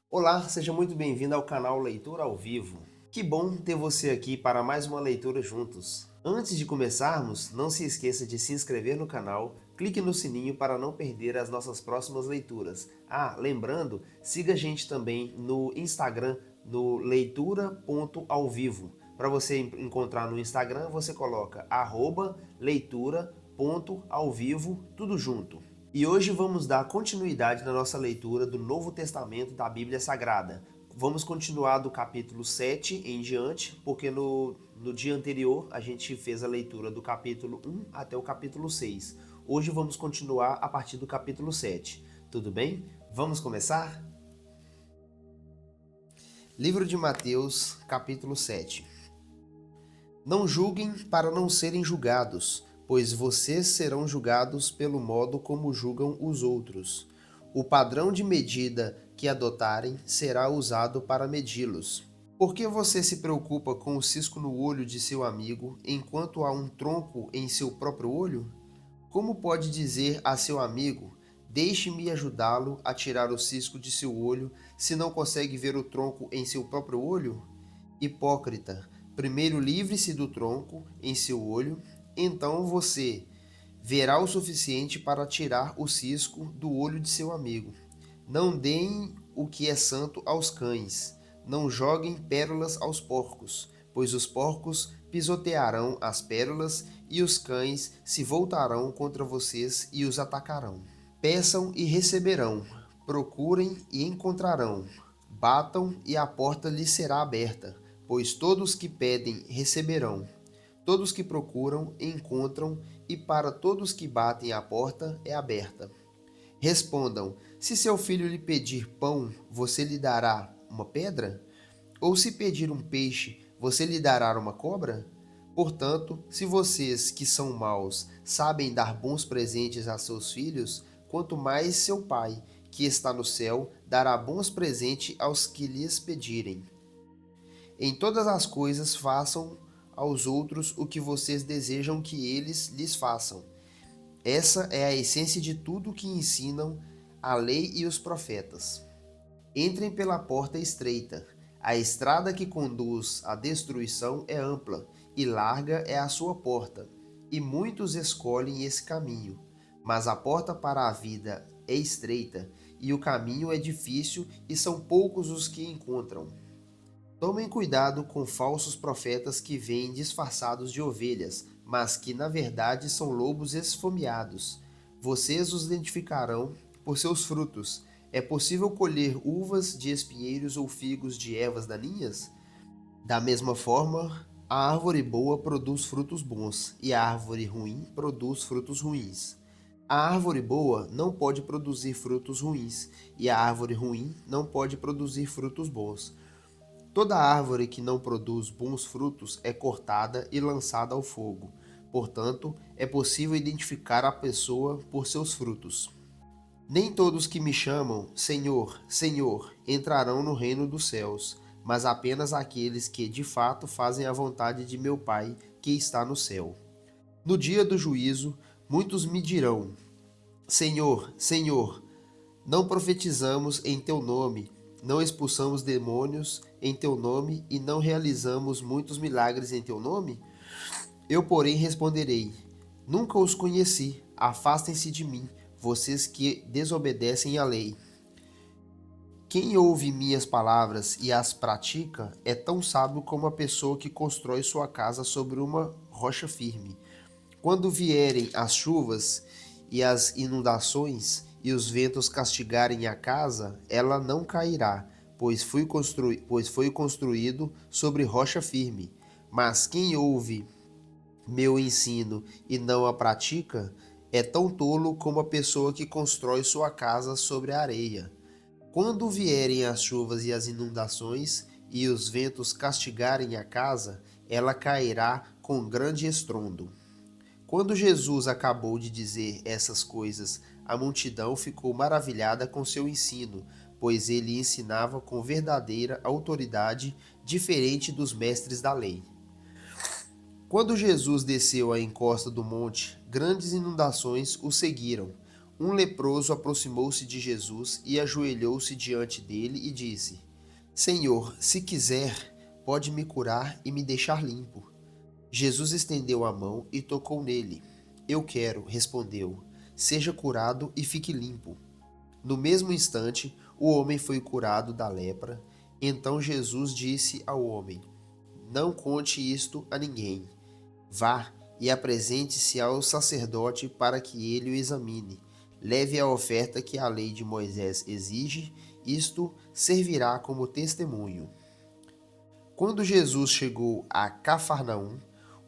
Olá, seja muito bem-vindo ao canal Leitura ao Vivo. Que bom ter você aqui para mais uma leitura juntos. Antes de começarmos, não se esqueça de se inscrever no canal, clique no sininho para não perder as nossas próximas leituras. Lembrando, siga a gente também no Instagram, no leitura.alvivo. Para você encontrar no Instagram, você coloca @leitura.alvivo, tudo junto. E hoje vamos dar continuidade na nossa leitura do Novo Testamento da Bíblia Sagrada. Vamos continuar do capítulo 7 em diante, porque no dia anterior a gente fez a leitura do capítulo 1 até o capítulo 6. Hoje vamos continuar a partir do capítulo 7. Tudo bem? Vamos começar? Livro de Mateus, capítulo 7. Não julguem para não serem julgados, pois vocês serão julgados pelo modo como julgam os outros. O padrão de medida que adotarem será usado para medi-los. Por que você se preocupa com o cisco no olho de seu amigo, enquanto há um tronco em seu próprio olho? Como pode dizer a seu amigo: deixe-me ajudá-lo a tirar o cisco de seu olho, se não consegue ver o tronco em seu próprio olho? Hipócrita, primeiro livre-se do tronco em seu olho, então você verá o suficiente para tirar o cisco do olho de seu amigo. Não deem o que é santo aos cães, não joguem pérolas aos porcos, pois os porcos pisotearão as pérolas e os cães se voltarão contra vocês e os atacarão. Peçam e receberão, procurem e encontrarão, batam e a porta lhes será aberta, pois todos que pedem receberão, todos que procuram encontram, e para todos que batem a porta é aberta. Respondam: se seu filho lhe pedir pão, você lhe dará uma pedra? Ou se pedir um peixe, você lhe dará uma cobra? Portanto, se vocês, que são maus, sabem dar bons presentes a seus filhos, quanto mais seu Pai, que está no céu, dará bons presentes aos que lhes pedirem. Em todas as coisas façam aos outros o que vocês desejam que eles lhes façam. Essa é a essência de tudo que ensinam a lei e os profetas. Entrem pela porta estreita. A estrada que conduz à destruição é ampla, e larga é a sua porta, e muitos escolhem esse caminho. Mas a porta para a vida é estreita, e o caminho é difícil, e são poucos os que encontram. Tomem cuidado com falsos profetas que vêm disfarçados de ovelhas, mas que na verdade são lobos esfomeados. Vocês os identificarão por seus frutos. É possível colher uvas de espinheiros ou figos de ervas daninhas? Da mesma forma, a árvore boa produz frutos bons, e a árvore ruim produz frutos ruins. A árvore boa não pode produzir frutos ruins, e a árvore ruim não pode produzir frutos bons. Toda árvore que não produz bons frutos é cortada e lançada ao fogo. Portanto, é possível identificar a pessoa por seus frutos. Nem todos que me chamam Senhor, Senhor entrarão no reino dos céus, mas apenas aqueles que de fato fazem a vontade de meu Pai que está no céu. No dia do juízo, muitos me dirão: Senhor, Senhor, não profetizamos em teu nome, não expulsamos demônios em teu nome e não realizamos muitos milagres em teu nome? Eu, porém, responderei: nunca os conheci, afastem-se de mim, vocês que desobedecem à lei. Quem ouve minhas palavras e as pratica é tão sábio como a pessoa que constrói sua casa sobre uma rocha firme. Quando vierem as chuvas e as inundações e os ventos castigarem a casa, ela não cairá, pois foi construído sobre rocha firme. Mas quem ouve meu ensino e não a pratica é tão tolo como a pessoa que constrói sua casa sobre a areia. Quando vierem as chuvas e as inundações e os ventos castigarem a casa, ela cairá com grande estrondo. Quando Jesus acabou de dizer essas coisas, a multidão ficou maravilhada com seu ensino, pois ele ensinava com verdadeira autoridade, diferente dos mestres da lei. Quando Jesus desceu à encosta do monte, grandes inundações o seguiram. Um leproso aproximou-se de Jesus e ajoelhou-se diante dele e disse: Senhor, se quiser, pode me curar e me deixar limpo. Jesus estendeu a mão e tocou nele. Eu quero, respondeu. Seja curado e fique limpo. No mesmo instante, o homem foi curado da lepra. Então Jesus disse ao homem: Não conte isto a ninguém. Vá e apresente-se ao sacerdote para que ele o examine. Leve a oferta que a lei de Moisés exige, isto servirá como testemunho. Quando Jesus chegou a Cafarnaum,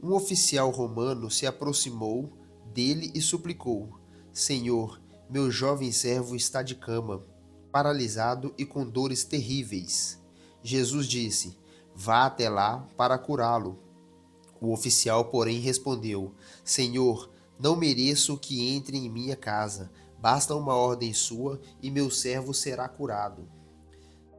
um oficial romano se aproximou dele e suplicou: Senhor, meu jovem servo está de cama, paralisado e com dores terríveis. Jesus disse: Vá até lá para curá-lo. O oficial, porém, respondeu: Senhor, não mereço que entre em minha casa. Basta uma ordem sua e meu servo será curado.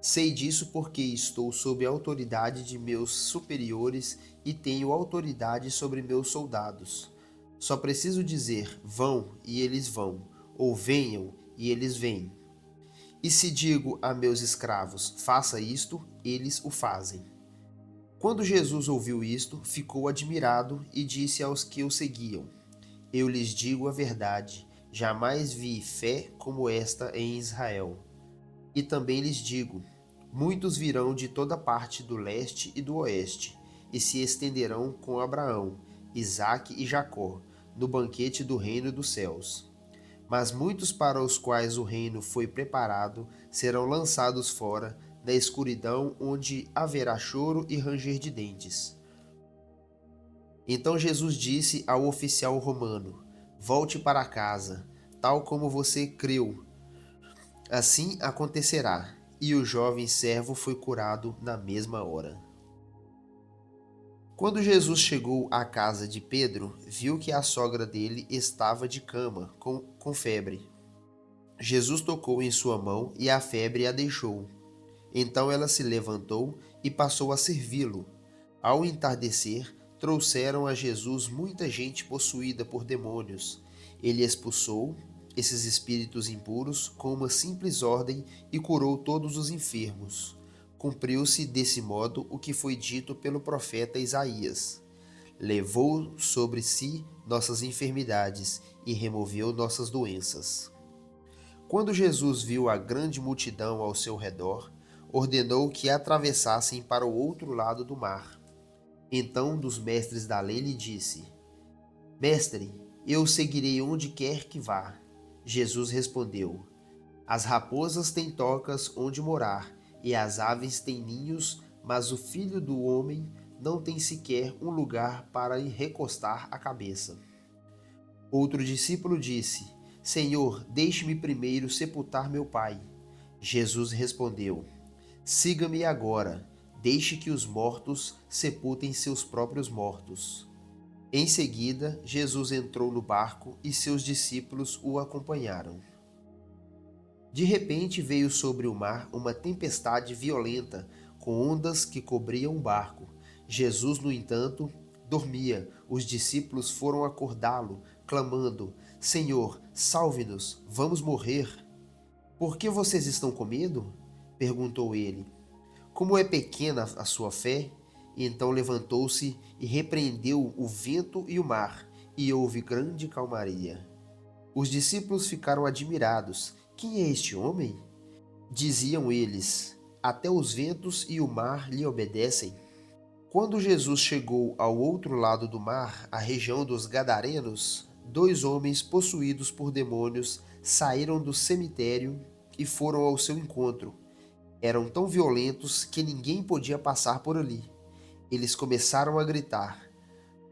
Sei disso porque estou sob a autoridade de meus superiores e tenho autoridade sobre meus soldados. Só preciso dizer: vão, e eles vão, ou venham, e eles vêm. E se digo a meus escravos: faça isto, eles o fazem. Quando Jesus ouviu isto, ficou admirado e disse aos que o seguiam: Eu lhes digo a verdade, jamais vi fé como esta em Israel. E também lhes digo: muitos virão de toda parte do leste e do oeste, e se estenderão com Abraão, Isaque e Jacó, no banquete do reino dos céus. Mas muitos para os quais o reino foi preparado serão lançados fora, na escuridão onde haverá choro e ranger de dentes. Então Jesus disse ao oficial romano: Volte para casa, tal como você creu. Assim acontecerá. E o jovem servo foi curado na mesma hora. Quando Jesus chegou à casa de Pedro, viu que a sogra dele estava de cama, com febre. Jesus tocou em sua mão e a febre a deixou. Então ela se levantou e passou a servi-lo. Ao entardecer, trouxeram a Jesus muita gente possuída por demônios. Ele expulsou esses espíritos impuros com uma simples ordem e curou todos os enfermos. Cumpriu-se desse modo o que foi dito pelo profeta Isaías. Levou sobre si nossas enfermidades e removeu nossas doenças. Quando Jesus viu a grande multidão ao seu redor, ordenou que atravessassem para o outro lado do mar. Então um dos mestres da lei lhe disse: Mestre, eu o seguirei onde quer que vá. Jesus respondeu: As raposas têm tocas onde morar, e as aves têm ninhos, mas o filho do homem não tem sequer um lugar para recostar a cabeça. Outro discípulo disse: Senhor, deixe-me primeiro sepultar meu pai. Jesus respondeu: Siga-me agora, deixe que os mortos sepultem seus próprios mortos. Em seguida, Jesus entrou no barco e seus discípulos o acompanharam. De repente veio sobre o mar uma tempestade violenta, com ondas que cobriam o barco. Jesus, no entanto, dormia. Os discípulos foram acordá-lo, clamando: Senhor, salve-nos, vamos morrer. Por que vocês estão com medo? Perguntou ele. Como é pequena a sua fé? Então levantou-se e repreendeu o vento e o mar, e houve grande calmaria. Os discípulos ficaram admirados. Quem é este homem? Diziam eles: Até os ventos e o mar lhe obedecem. Quando Jesus chegou ao outro lado do mar, a região dos Gadarenos, dois homens possuídos por demônios saíram do cemitério e foram ao seu encontro. Eram tão violentos que ninguém podia passar por ali. Eles começaram a gritar: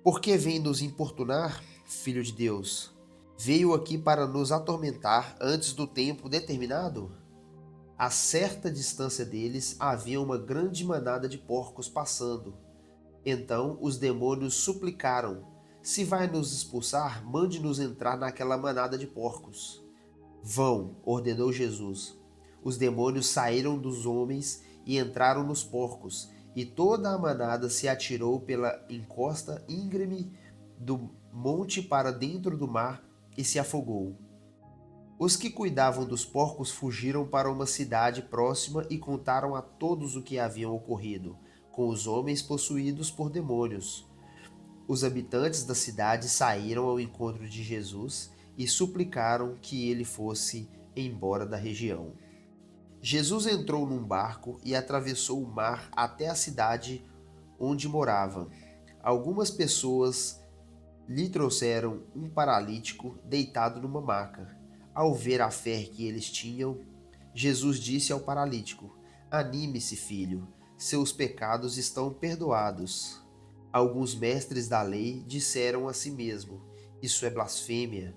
Por que vem nos importunar, Filho de Deus? Veio aqui para nos atormentar antes do tempo determinado? A certa distância deles havia uma grande manada de porcos passando. Então os demônios suplicaram: Se vai nos expulsar, mande-nos entrar naquela manada de porcos. Vão, ordenou Jesus. Os demônios saíram dos homens e entraram nos porcos, e toda a manada se atirou pela encosta íngreme do monte para dentro do mar e se afogou. Os que cuidavam dos porcos fugiram para uma cidade próxima e contaram a todos o que havia ocorrido com os homens possuídos por demônios. Os habitantes da cidade saíram ao encontro de Jesus e suplicaram que ele fosse embora da região. Jesus entrou num barco e atravessou o mar até a cidade onde morava. Algumas pessoas lhe trouxeram um paralítico deitado numa maca. Ao ver a fé que eles tinham, Jesus disse ao paralítico: Anime-se, filho, seus pecados estão perdoados. Alguns mestres da lei disseram a si mesmo: Isso é blasfêmia.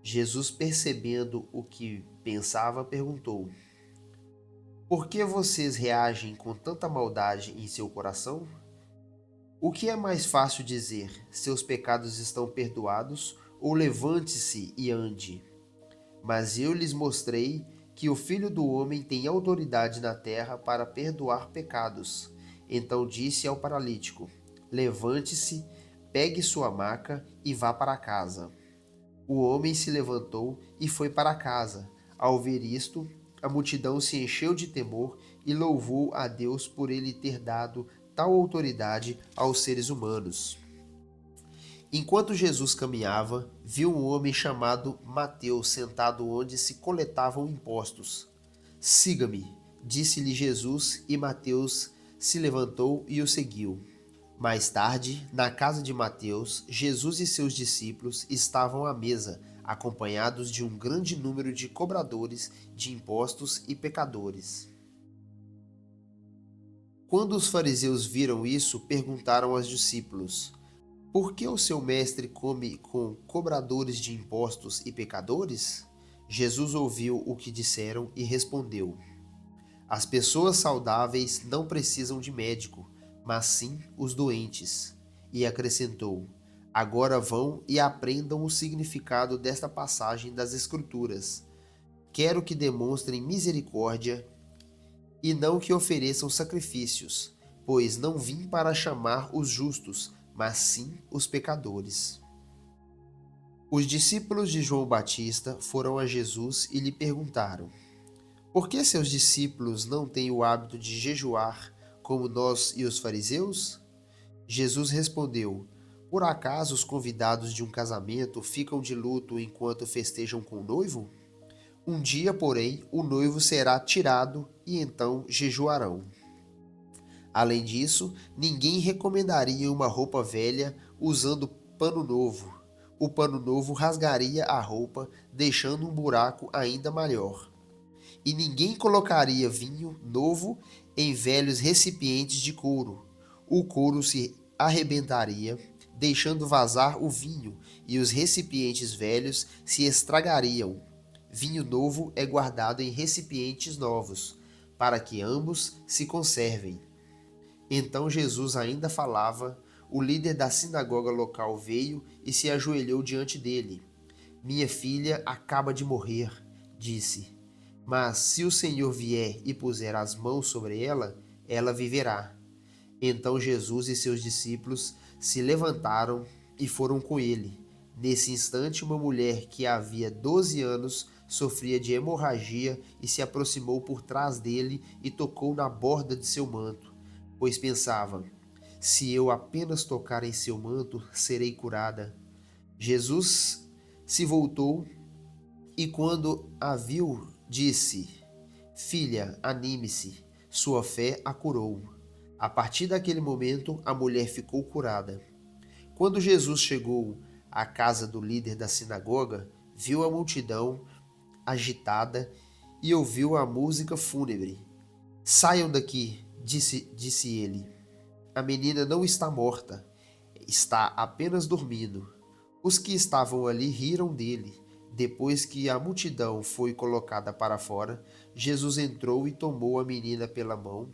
Jesus, percebendo o que pensava, perguntou: Por que vocês reagem com tanta maldade em seu coração? O que é mais fácil dizer: Seus pecados estão perdoados, ou levante-se e ande? Mas eu lhes mostrei que o Filho do Homem tem autoridade na terra para perdoar pecados. Então disse ao paralítico: Levante-se, pegue sua maca e vá para casa. O homem se levantou e foi para casa. Ao ver isto, a multidão se encheu de temor e louvou a Deus por ele ter dado tal autoridade aos seres humanos. Enquanto Jesus caminhava, viu um homem chamado Mateus sentado onde se coletavam impostos. Siga-me, disse-lhe Jesus, e Mateus se levantou e o seguiu. Mais tarde, na casa de Mateus, Jesus e seus discípulos estavam à mesa, acompanhados de um grande número de cobradores de impostos e pecadores. Quando os fariseus viram isso, perguntaram aos discípulos: Por que o seu mestre come com cobradores de impostos e pecadores? Jesus ouviu o que disseram e respondeu: As pessoas saudáveis não precisam de médico, mas sim os doentes. E acrescentou: Agora vão e aprendam o significado desta passagem das Escrituras. Quero que demonstrem misericórdia e não que ofereçam sacrifícios, pois não vim para chamar os justos, mas sim os pecadores. Os discípulos de João Batista foram a Jesus e lhe perguntaram: Por que seus discípulos não têm o hábito de jejuar, como nós e os fariseus? Jesus respondeu: Por acaso os convidados de um casamento ficam de luto enquanto festejam com o noivo? Um dia, porém, o noivo será tirado e então jejuarão. Além disso, ninguém recomendaria uma roupa velha usando pano novo. O pano novo rasgaria a roupa, deixando um buraco ainda maior. E ninguém colocaria vinho novo em velhos recipientes de couro. O couro se arrebentaria, deixando vazar o vinho, e os recipientes velhos se estragariam. Vinho novo é guardado em recipientes novos, para que ambos se conservem. Então Jesus ainda falava, o líder da sinagoga local veio e se ajoelhou diante dele. Minha filha acaba de morrer, disse. Mas se o Senhor vier e puser as mãos sobre ela, ela viverá. Então Jesus e seus discípulos se levantaram e foram com ele. Nesse instante, uma mulher que havia 12 anos sofria de hemorragia e se aproximou por trás dele e tocou na borda de seu manto, pois pensava: se eu apenas tocar em seu manto, serei curada. Jesus se voltou e, quando a viu, disse: Filha, anime-se, sua fé a curou. A partir daquele momento, a mulher ficou curada. Quando Jesus chegou à casa do líder da sinagoga, viu a multidão agitada e ouviu a música fúnebre. Saiam daqui, disse ele. A menina não está morta, está apenas dormindo. Os que estavam ali riram dele. Depois que a multidão foi colocada para fora, Jesus entrou e tomou a menina pela mão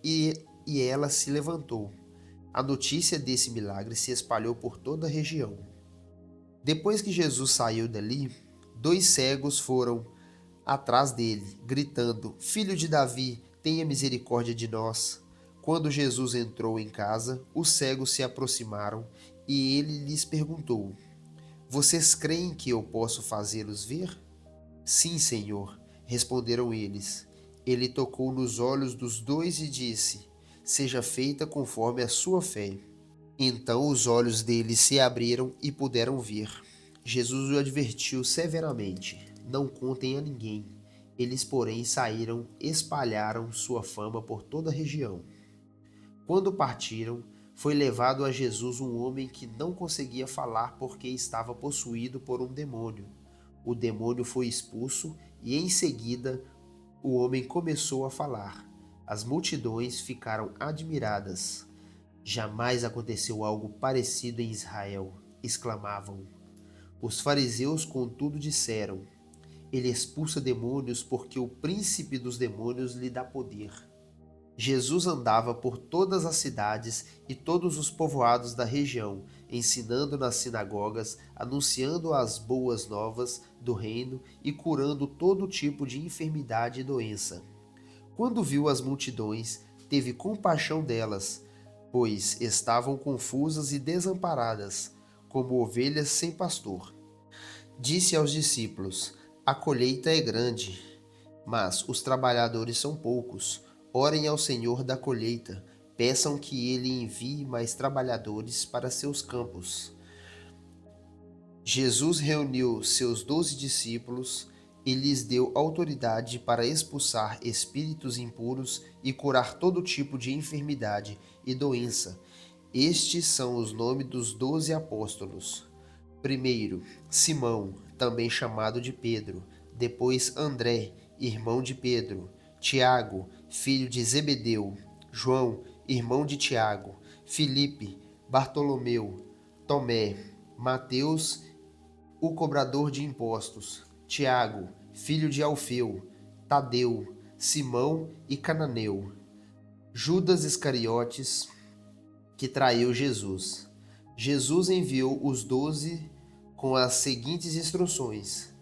e ela se levantou. A notícia desse milagre se espalhou por toda a região. Depois que Jesus saiu dali, 2 cegos foram atrás dele, gritando: Filho de Davi, tenha misericórdia de nós. Quando Jesus entrou em casa, os cegos se aproximaram e ele lhes perguntou: Vocês creem que eu posso fazê-los ver? Sim, Senhor, responderam eles. Ele tocou nos olhos dos dois e disse: Seja feita conforme a sua fé. Então os olhos deles se abriram e puderam ver. Jesus o advertiu severamente: Não contem a ninguém. Eles, porém, saíram, espalharam sua fama por toda a região. Quando partiram, foi levado a Jesus um homem que não conseguia falar porque estava possuído por um demônio. O demônio foi expulso e, em seguida, o homem começou a falar. As multidões ficaram admiradas. Jamais aconteceu algo parecido em Israel, exclamavam. Os fariseus, contudo, disseram: Ele expulsa demônios porque o príncipe dos demônios lhe dá poder. Jesus andava por todas as cidades e todos os povoados da região, ensinando nas sinagogas, anunciando as boas novas do reino e curando todo tipo de enfermidade e doença. Quando viu as multidões, teve compaixão delas, pois estavam confusas e desamparadas, como ovelhas sem pastor. Disse aos discípulos: A colheita é grande, mas os trabalhadores são poucos. Orem ao Senhor da colheita, peçam que ele envie mais trabalhadores para seus campos. Jesus reuniu seus 12 discípulos e lhes deu autoridade para expulsar espíritos impuros e curar todo tipo de enfermidade e doença. Estes são os nomes dos 12 apóstolos. Primeiro, Simão, também chamado de Pedro. Depois, André, irmão de Pedro. Tiago, filho de Zebedeu. João, irmão de Tiago. Filipe, Bartolomeu. Tomé, Mateus, o cobrador de impostos. Tiago, filho de Alfeu. Tadeu, Simão e Cananeu. Judas Iscariotes, que traiu Jesus. Jesus enviou os 12 com as seguintes instruções: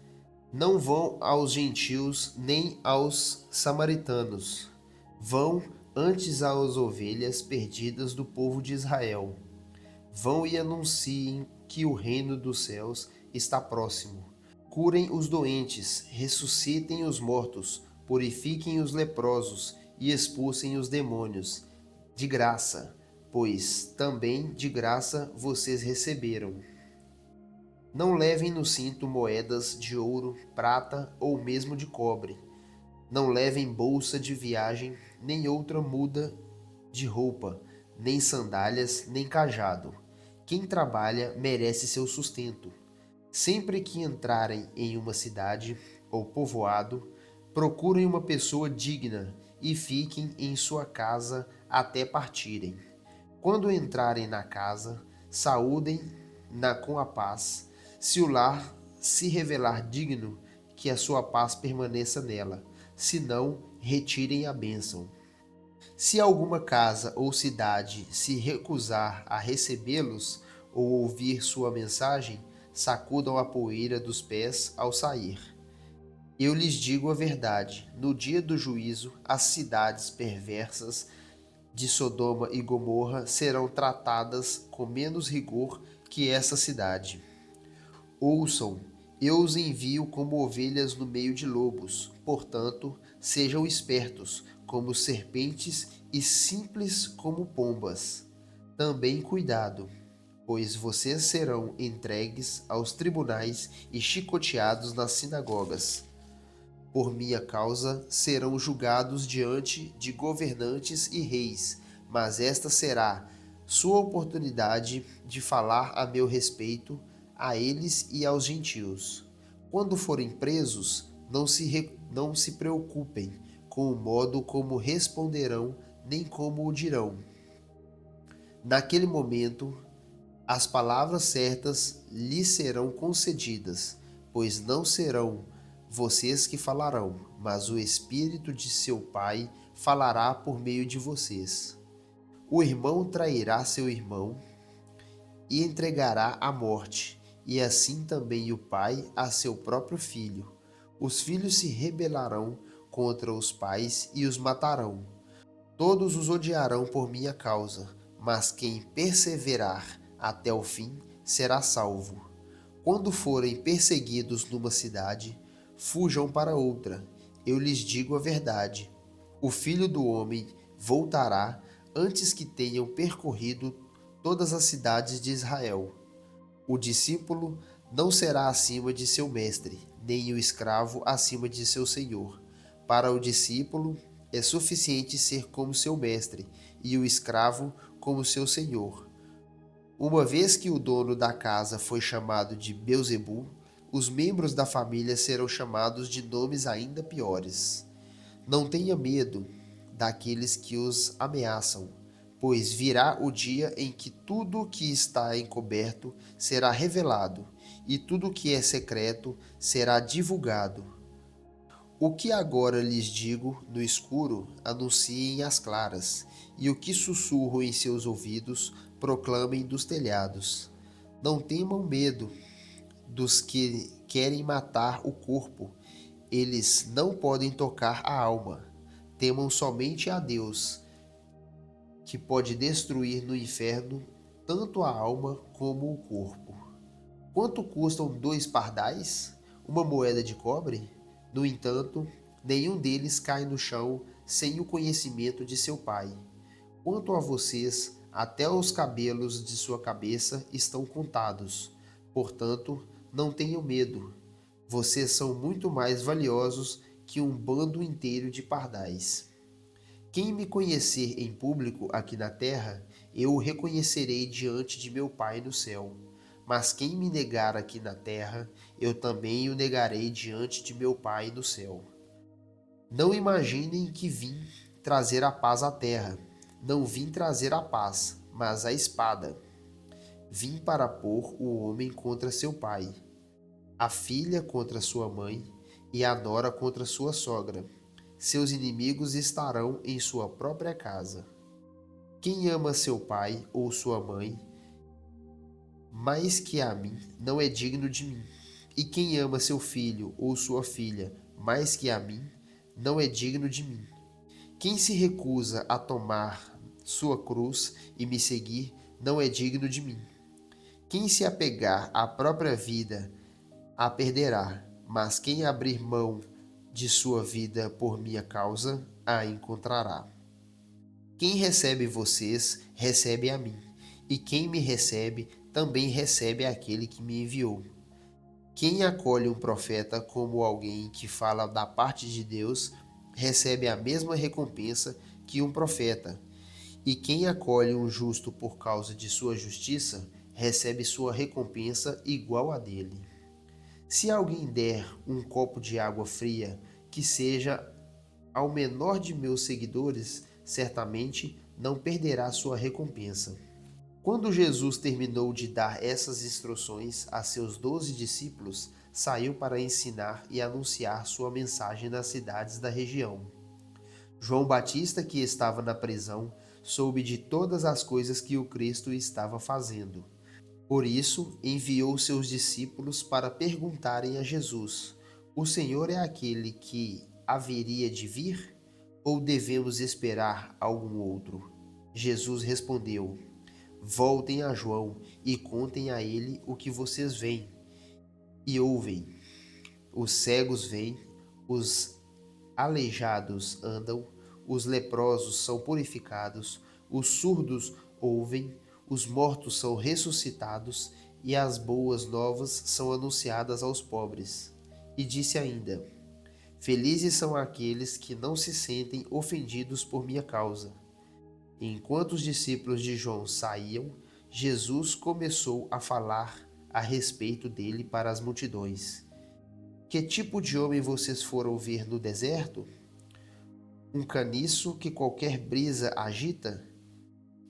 Não vão aos gentios nem aos samaritanos. Vão antes às ovelhas perdidas do povo de Israel. Vão e anunciem que o reino dos céus está próximo. Curem os doentes, ressuscitem os mortos, purifiquem os leprosos e expulsem os demônios. De graça, pois também de graça vocês receberam. Não levem no cinto moedas de ouro, prata ou mesmo de cobre. Não levem bolsa de viagem, nem outra muda de roupa, nem sandálias, nem cajado. Quem trabalha merece seu sustento. Sempre que entrarem em uma cidade ou povoado, procurem uma pessoa digna e fiquem em sua casa até partirem. Quando entrarem na casa, saúdem-na com a paz. Se o lar se revelar digno, que a sua paz permaneça nela. Se não, retirem a bênção. Se alguma casa ou cidade se recusar a recebê-los ou ouvir sua mensagem, sacudam a poeira dos pés ao sair. Eu lhes digo a verdade: no dia do juízo, as cidades perversas de Sodoma e Gomorra serão tratadas com menos rigor que essa cidade. Ouçam, eu os envio como ovelhas no meio de lobos. Portanto, sejam espertos como serpentes e simples como pombas. Também cuidado, pois vocês serão entregues aos tribunais e chicoteados nas sinagogas. Por minha causa serão julgados diante de governantes e reis, mas esta será sua oportunidade de falar a meu respeito a eles e aos gentios. Quando forem presos, não se preocupem com o modo como responderão, nem como o dirão. Naquele momento, as palavras certas lhes serão concedidas, pois não serão vocês que falarão, mas o Espírito de seu Pai falará por meio de vocês. O irmão trairá seu irmão e entregará à morte, e assim também o pai a seu próprio filho. Os filhos se rebelarão contra os pais e os matarão. Todos os odiarão por minha causa, mas quem perseverar até o fim será salvo. Quando forem perseguidos numa cidade, fujam para outra. Eu lhes digo a verdade: o Filho do Homem voltará antes que tenham percorrido todas as cidades de Israel. O discípulo não será acima de seu mestre, nem o escravo acima de seu senhor. Para o discípulo é suficiente ser como seu mestre, e o escravo como seu senhor. Uma vez que o dono da casa foi chamado de Beelzebul, os membros da família serão chamados de nomes ainda piores. Não tenha medo daqueles que os ameaçam, pois virá o dia em que tudo o que está encoberto será revelado, e tudo o que é secreto será divulgado. O que agora lhes digo no escuro, anunciem às claras, e o que sussurro em seus ouvidos, proclamem dos telhados. Não temam medo dos que querem matar o corpo, eles não podem tocar a alma. Temam somente a Deus, que pode destruir no inferno tanto a alma como o corpo. Quanto custam 2 pardais? Uma moeda de cobre? No entanto, nenhum deles cai no chão sem o conhecimento de seu Pai. Quanto a vocês, até os cabelos de sua cabeça estão contados. Portanto, não tenham medo. Vocês são muito mais valiosos que um bando inteiro de pardais. Quem me conhecer em público aqui na terra, eu o reconhecerei diante de meu Pai no céu. Mas quem me negar aqui na terra, eu também o negarei diante de meu Pai no céu. Não imaginem que vim trazer a paz à terra. Não vim trazer a paz, mas a espada. Vim para pôr o homem contra seu pai, a filha contra sua mãe e a nora contra sua sogra. Seus inimigos estarão em sua própria casa. Quem ama seu pai ou sua mãe mais que a mim não é digno de mim. E quem ama seu filho ou sua filha mais que a mim não é digno de mim. Quem se recusa a tomar sua cruz e me seguir não é digno de mim. Quem se apegar à própria vida a perderá, mas quem abrir mão de sua vida por minha causa a encontrará. Quem recebe vocês, recebe a mim, e quem me recebe, também recebe aquele que me enviou. Quem acolhe um profeta como alguém que fala da parte de Deus, recebe a mesma recompensa que um profeta. E quem acolhe um justo por causa de sua justiça, recebe sua recompensa igual a dele. Se alguém der um copo de água fria, que seja ao menor de meus seguidores, certamente não perderá sua recompensa. Quando Jesus terminou de dar essas instruções a seus 12 discípulos, saiu para ensinar e anunciar sua mensagem nas cidades da região. João Batista, que estava na prisão, soube de todas as coisas que o Cristo estava fazendo. Por isso, enviou seus discípulos para perguntarem a Jesus: O Senhor é aquele que haveria de vir? Ou devemos esperar algum outro? Jesus respondeu: Voltem a João e contem a ele o que vocês veem e ouvem. Os cegos veem, os aleijados andam, os leprosos são purificados, os surdos ouvem, os mortos são ressuscitados e as boas novas são anunciadas aos pobres. E disse ainda: Felizes são aqueles que não se sentem ofendidos por minha causa. Enquanto os discípulos de João saíam, Jesus começou a falar a respeito dele para as multidões. Que tipo de homem vocês foram ver no deserto? Um caniço que qualquer brisa agita?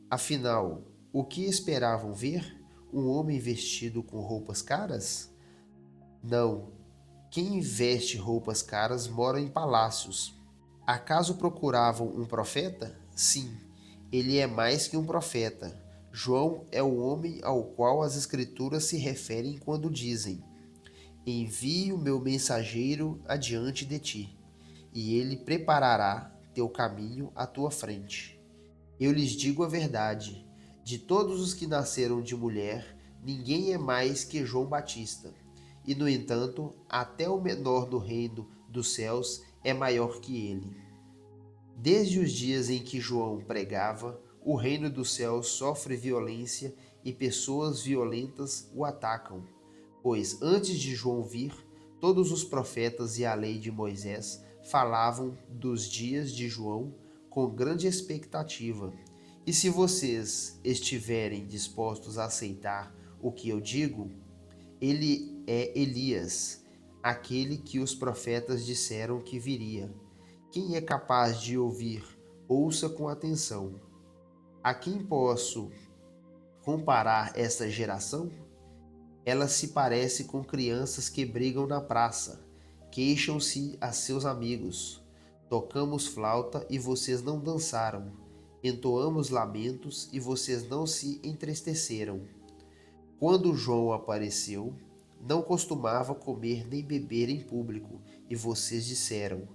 Afinal, o que esperavam ver? Um homem vestido com roupas caras? Não, quem veste roupas caras mora em palácios. Acaso procuravam um profeta? Sim, ele é mais que um profeta. João é o homem ao qual as Escrituras se referem quando dizem: Envie o meu mensageiro adiante de ti, e ele preparará teu caminho à tua frente. Eu lhes digo a verdade: de todos os que nasceram de mulher, ninguém é mais que João Batista, e, no entanto, até o menor no reino dos céus é maior que ele. Desde os dias em que João pregava, o reino dos céus sofre violência e pessoas violentas o atacam. Pois antes de João vir, todos os profetas e a lei de Moisés falavam dos dias de João com grande expectativa. E se vocês estiverem dispostos a aceitar o que eu digo, ele é Elias, aquele que os profetas disseram que viria. Quem é capaz de ouvir, ouça com atenção. A quem posso comparar esta geração? Ela se parece com crianças que brigam na praça, queixam-se a seus amigos. Tocamos flauta e vocês não dançaram. Entoamos lamentos e vocês não se entristeceram. Quando João apareceu, não costumava comer nem beber em público, e vocês disseram: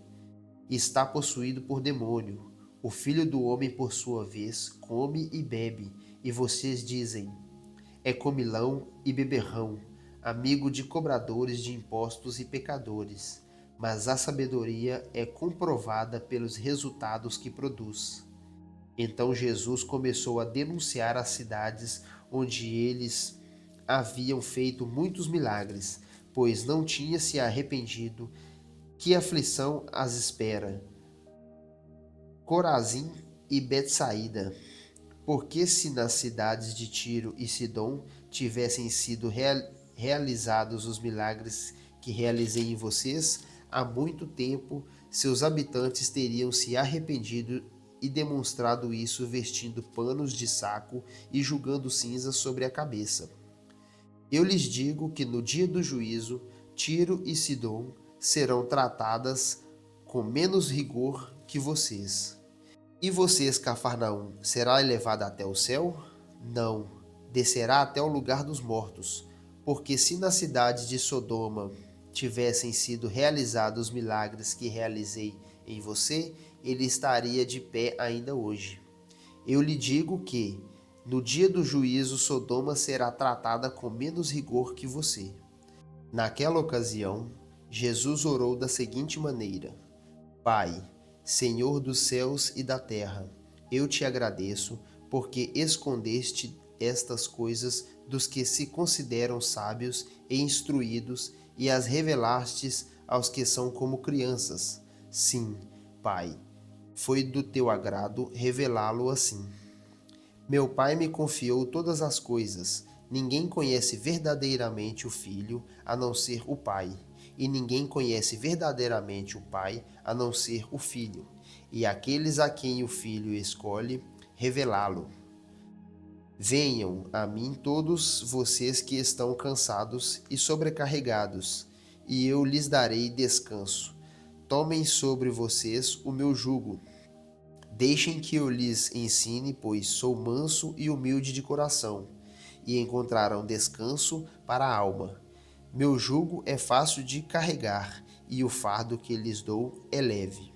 está possuído por demônio. O filho do homem, por sua vez, come e bebe, e vocês dizem: é comilão e beberrão, amigo de cobradores de impostos e pecadores. Mas a sabedoria é comprovada pelos resultados que produz. Então Jesus começou a denunciar as cidades onde eles haviam feito muitos milagres, pois não tinha se arrependido. Que aflição as espera! Corazim e Betsaída. Porque se nas cidades de Tiro e Sidom tivessem sido realizados os milagres que realizei em vocês, há muito tempo seus habitantes teriam se arrependido e demonstrado isso vestindo panos de saco e julgando cinzas sobre a cabeça. Eu lhes digo que no dia do juízo, Tiro e Sidom serão tratadas com menos rigor que vocês. E vocês, Cafarnaum, será elevada até o céu? Não, descerá até o lugar dos mortos. Porque se na cidade de Sodoma tivessem sido realizados os milagres que realizei em você, ele estaria de pé ainda hoje. Eu lhe digo que, no dia do juízo, Sodoma será tratada com menos rigor que você. Naquela ocasião, Jesus orou da seguinte maneira: Pai, Senhor dos céus e da terra, eu te agradeço porque escondeste estas coisas dos que se consideram sábios e instruídos e as revelastes aos que são como crianças. Sim, Pai, foi do teu agrado revelá-lo assim. Meu Pai me confiou todas as coisas. Ninguém conhece verdadeiramente o Filho a não ser o Pai, e ninguém conhece verdadeiramente o Pai a não ser o Filho, e aqueles a quem o Filho escolhe revelá-lo. Venham a mim todos vocês que estão cansados e sobrecarregados, e eu lhes darei descanso. Tomem sobre vocês o meu jugo. Deixem que eu lhes ensine, pois sou manso e humilde de coração, e encontrarão descanso para a alma. Meu jugo é fácil de carregar, e o fardo que lhes dou é leve.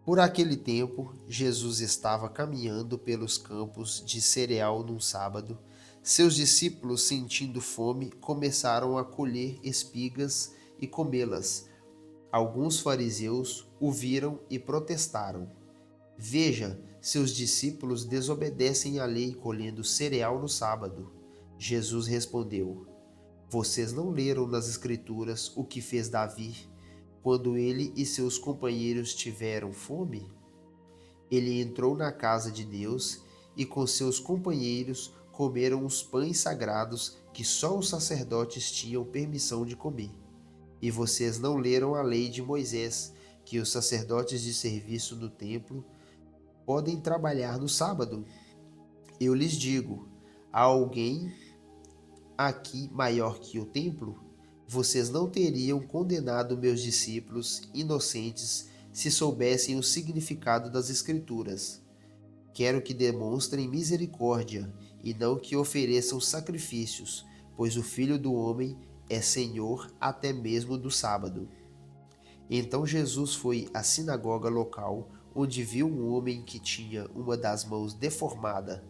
Por aquele tempo, Jesus estava caminhando pelos campos de cereal num sábado. Seus discípulos, sentindo fome, começaram a colher espigas e comê-las. Alguns fariseus o viram e protestaram. Veja, seus discípulos desobedecem à lei colhendo cereal no sábado. Jesus respondeu: vocês não leram nas Escrituras o que fez Davi, quando ele e seus companheiros tiveram fome? Ele entrou na casa de Deus e com seus companheiros comeram os pães sagrados que só os sacerdotes tinham permissão de comer. E vocês não leram a lei de Moisés, que os sacerdotes de serviço no templo podem trabalhar no sábado? Eu lhes digo, há alguém aqui maior que o templo? Vocês não teriam condenado meus discípulos inocentes se soubessem o significado das Escrituras. Quero que demonstrem misericórdia e não que ofereçam sacrifícios, pois o Filho do Homem é Senhor até mesmo do sábado. Então Jesus foi à sinagoga local, onde viu um homem que tinha uma das mãos deformada.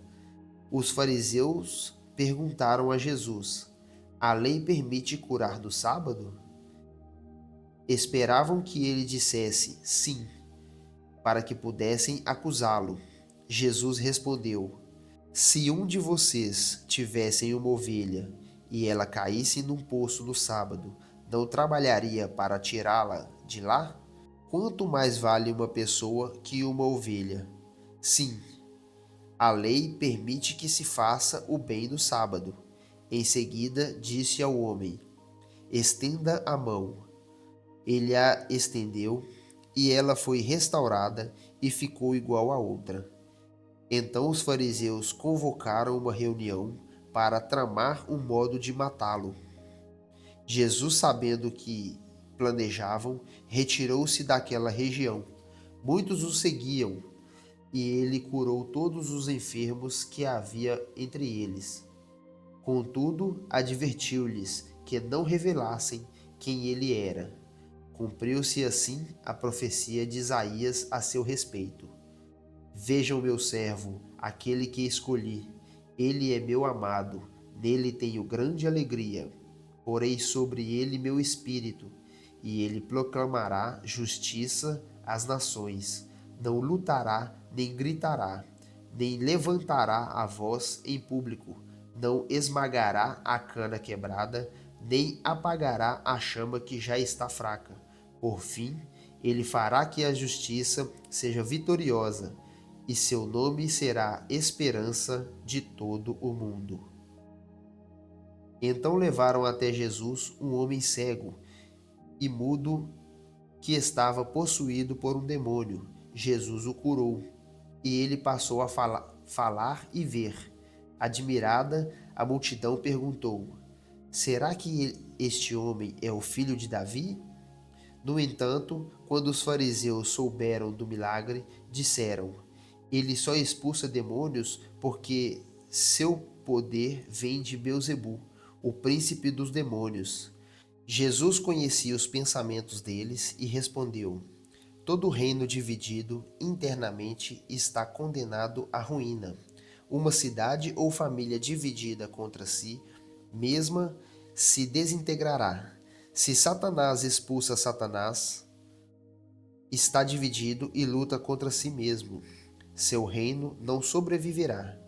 Os fariseus perguntaram a Jesus: A lei permite curar no sábado? Esperavam que ele dissesse sim, para que pudessem acusá-lo. Jesus respondeu: Se um de vocês tivessem uma ovelha e ela caísse num poço no sábado, não trabalharia para tirá-la de lá? Quanto mais vale uma pessoa que uma ovelha? Sim, a lei permite que se faça o bem no sábado. Em seguida, disse ao homem: Estenda a mão. Ele a estendeu, e ela foi restaurada e ficou igual à outra. Então os fariseus convocaram uma reunião para tramar um modo de matá-lo. Jesus, sabendo que planejavam, retirou-se daquela região. Muitos o seguiam, e ele curou todos os enfermos que havia entre eles. Contudo, advertiu-lhes que não revelassem quem ele era. Cumpriu-se assim a profecia de Isaías a seu respeito. Vejam meu servo, aquele que escolhi. Ele é meu amado, nele tenho grande alegria. Porei sobre ele meu espírito, e ele proclamará justiça às nações. Não lutará, nem gritará, nem levantará a voz em público. Não esmagará a cana quebrada, nem apagará a chama que já está fraca. Por fim, ele fará que a justiça seja vitoriosa, e seu nome será esperança de todo o mundo. Então levaram até Jesus um homem cego e mudo que estava possuído por um demônio. Jesus o curou, e ele passou a falar e ver. Admirada, a multidão perguntou: Será que este homem é o filho de Davi? No entanto, quando os fariseus souberam do milagre, disseram: Ele só expulsa demônios porque seu poder vem de Beelzebu, o príncipe dos demônios. Jesus conhecia os pensamentos deles e respondeu: Todo reino dividido internamente está condenado à ruína. Uma cidade ou família dividida contra si mesma se desintegrará. Se Satanás expulsa Satanás, está dividido e luta contra si mesmo. Seu reino não sobreviverá.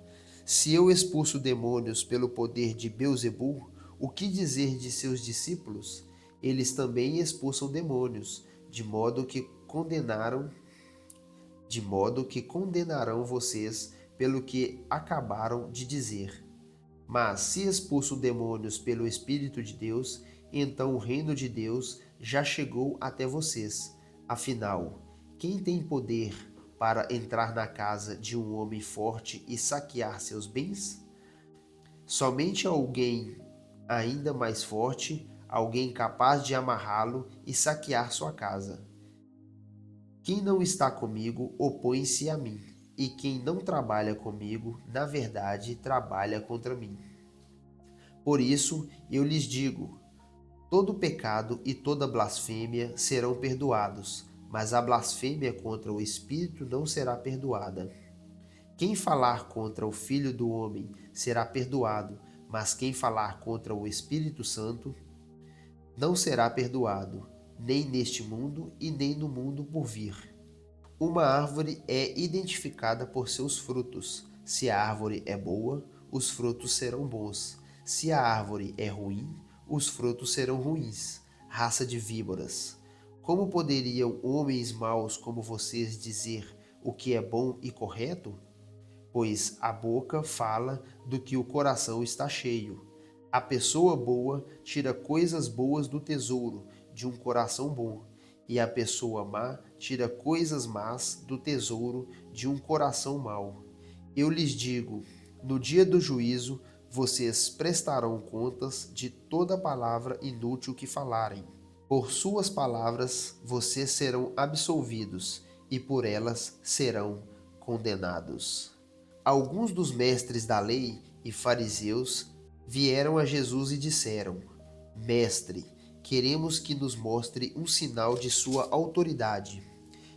Se eu expulso demônios pelo poder de Beelzebu, o que dizer de seus discípulos? Eles também expulsam demônios, de modo que condenarão vocês pelo que acabaram de dizer. Mas se expulsam demônios pelo Espírito de Deus, então o reino de Deus já chegou até vocês. Afinal, quem tem poder para entrar na casa de um homem forte e saquear seus bens? Somente alguém ainda mais forte, alguém capaz de amarrá-lo e saquear sua casa. Quem não está comigo opõe-se a mim, e quem não trabalha comigo, na verdade, trabalha contra mim. Por isso eu lhes digo: todo pecado e toda blasfêmia serão perdoados, mas a blasfêmia contra o Espírito não será perdoada. Quem falar contra o Filho do Homem será perdoado, mas quem falar contra o Espírito Santo não será perdoado, nem neste mundo e nem no mundo por vir. Uma árvore é identificada por seus frutos. Se a árvore é boa, os frutos serão bons. Se a árvore é ruim, os frutos serão ruins. Raça de víboras! Como poderiam homens maus como vocês dizer o que é bom e correto? Pois a boca fala do que o coração está cheio. A pessoa boa tira coisas boas do tesouro de um coração bom, e a pessoa má tira coisas más do tesouro de um coração mau. Eu lhes digo, no dia do juízo, vocês prestarão contas de toda palavra inútil que falarem. Por suas palavras vocês serão absolvidos, e por elas serão condenados. Alguns dos mestres da lei e fariseus vieram a Jesus e disseram: Mestre, queremos que nos mostre um sinal de sua autoridade.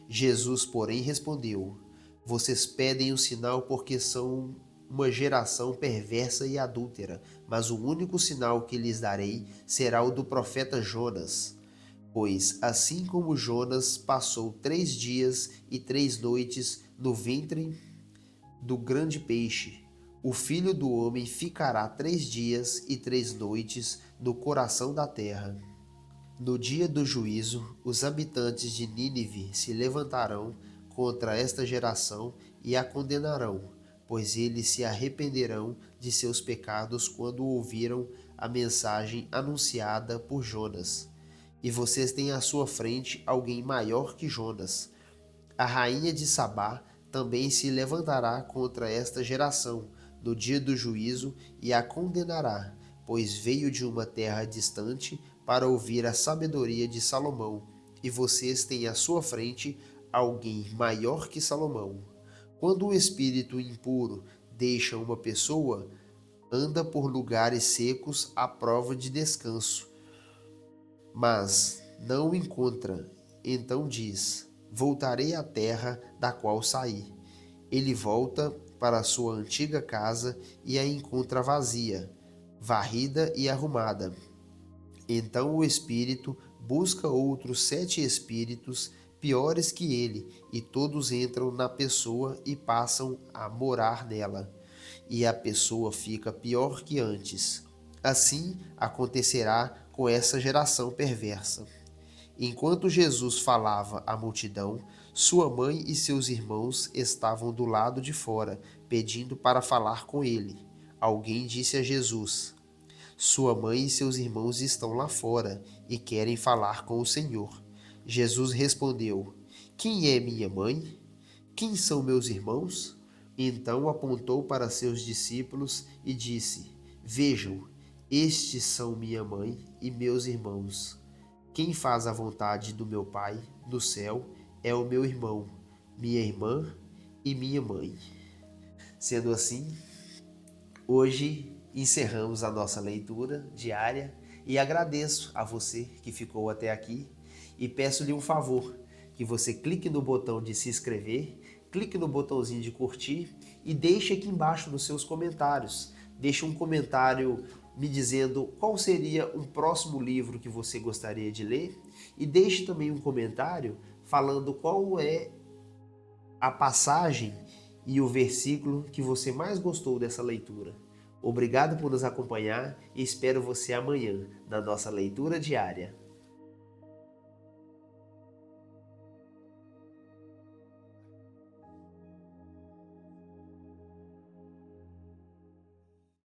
Jesus, porém, respondeu: Vocês pedem um sinal porque são uma geração perversa e adúltera, mas o único sinal que lhes darei será o do profeta Jonas. Pois, assim como Jonas passou 3 dias e 3 noites no ventre do grande peixe, o Filho do Homem ficará 3 dias e 3 noites no coração da terra. No dia do juízo, os habitantes de Nínive se levantarão contra esta geração e a condenarão, pois eles se arrependerão de seus pecados quando ouviram a mensagem anunciada por Jonas. E vocês têm à sua frente alguém maior que Jonas. A rainha de Sabá também se levantará contra esta geração no dia do juízo e a condenará, pois veio de uma terra distante para ouvir a sabedoria de Salomão, e vocês têm à sua frente alguém maior que Salomão. Quando o espírito impuro deixa uma pessoa, anda por lugares secos à prova de descanso, mas não o encontra. Então diz: voltarei à terra da qual saí. Ele volta para a sua antiga casa e a encontra vazia, varrida e arrumada. Então o espírito busca outros 7 espíritos piores que ele, e todos entram na pessoa e passam a morar nela, e a pessoa fica pior que antes. Assim acontecerá com essa geração perversa. Enquanto Jesus falava à multidão, sua mãe e seus irmãos estavam do lado de fora, pedindo para falar com ele. Alguém disse a Jesus: sua mãe e seus irmãos estão lá fora e querem falar com o Senhor. Jesus respondeu: quem é minha mãe? Quem são meus irmãos? Então apontou para seus discípulos e disse: vejam, estes são minha mãe e meus irmãos. Quem faz a vontade do meu Pai no céu é o meu irmão, minha irmã e minha mãe. Sendo assim, hoje encerramos a nossa leitura diária e agradeço a você que ficou até aqui e peço-lhe um favor, que você clique no botão de se inscrever, clique no botãozinho de curtir e deixe aqui embaixo nos seus comentários. Deixe um comentário me dizendo qual seria um próximo livro que você gostaria de ler e deixe também um comentário falando qual é a passagem e o versículo que você mais gostou dessa leitura. Obrigado por nos acompanhar e espero você amanhã na nossa leitura diária.